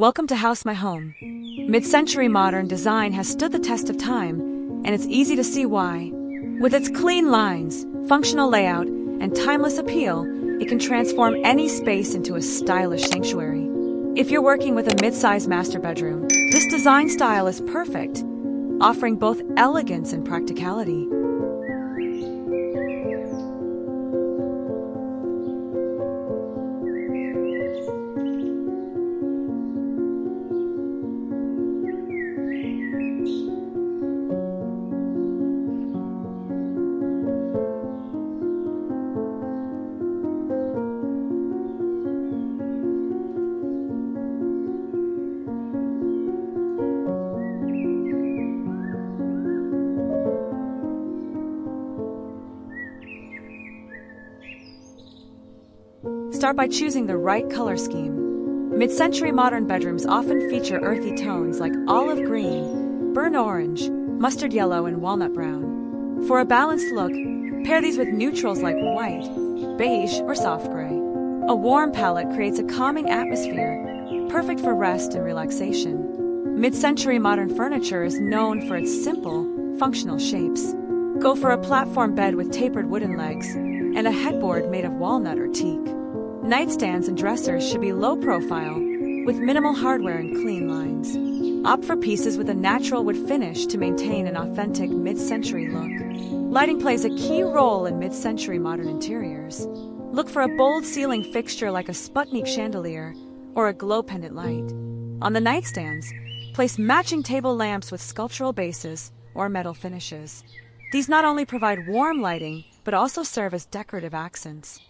Welcome to House My Home. Mid-century modern design has stood the test of time, and it's easy to see why. With its clean lines, functional layout, and timeless appeal, it can transform any space into a stylish sanctuary. If you're working with a mid-sized master bedroom, this design style is perfect, offering both elegance and practicality. Start by choosing the right color scheme. Mid-century modern bedrooms often feature earthy tones like olive green, burnt orange, mustard yellow, and walnut brown. For a balanced look, pair these with neutrals like white, beige, or soft gray. A warm palette creates a calming atmosphere, perfect for rest and relaxation. Mid-century modern furniture is known for its simple, functional shapes. Go for a platform bed with tapered wooden legs and a headboard made of walnut or teak. Nightstands and dressers should be low profile, with minimal hardware and clean lines. Opt for pieces with a natural wood finish to maintain an authentic mid-century look. Lighting plays a key role in mid-century modern interiors. Look for a bold ceiling fixture like a Sputnik chandelier or a glow pendant light. On the nightstands, place matching table lamps with sculptural bases or metal finishes. These not only provide warm lighting, but also serve as decorative accents.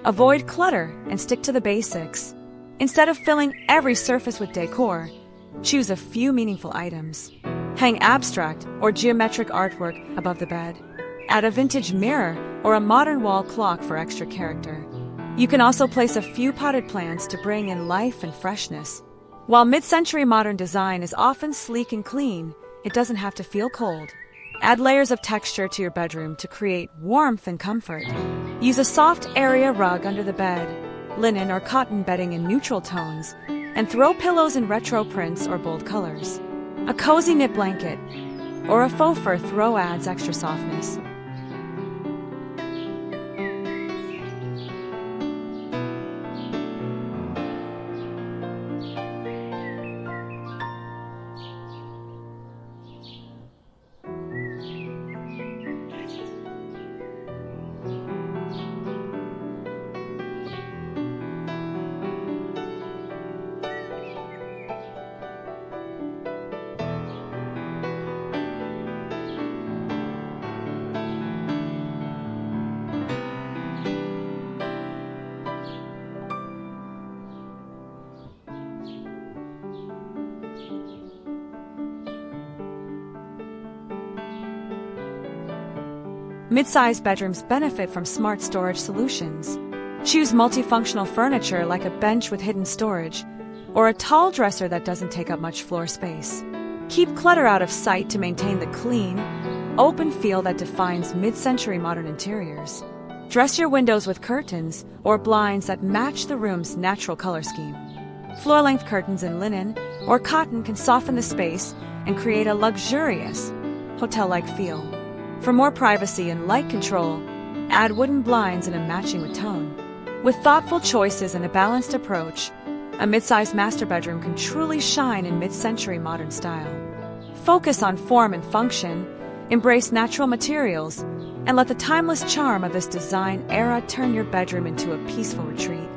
Avoid clutter and stick to the basics. Instead of filling every surface with decor, choose a few meaningful items. Hang abstract or geometric artwork above the bed. Add a vintage mirror or a modern wall clock for extra character. You can also place a few potted plants to bring in life and freshness. While mid-century modern design is often sleek and clean, it doesn't have to feel cold. Add layers of texture to your bedroom to create warmth and comfort. Use a soft area rug under the bed, linen or cotton bedding in neutral tones, and throw pillows in retro prints or bold colors. A cozy knit blanket or a faux fur throw adds extra softness. Mid-sized bedrooms benefit from smart storage solutions. Choose multifunctional furniture like a bench with hidden storage, or a tall dresser that doesn't take up much floor space. Keep clutter out of sight to maintain the clean, open feel that defines mid-century modern interiors. Dress your windows with curtains or blinds that match the room's natural color scheme. Floor-length curtains in linen or cotton can soften the space and create a luxurious, hotel-like feel. For more privacy and light control, add wooden blinds in a matching with tone. With thoughtful choices and a balanced approach, a mid-sized master bedroom can truly shine in mid-century modern style. Focus on form and function, embrace natural materials, and let the timeless charm of this design era turn your bedroom into a peaceful retreat.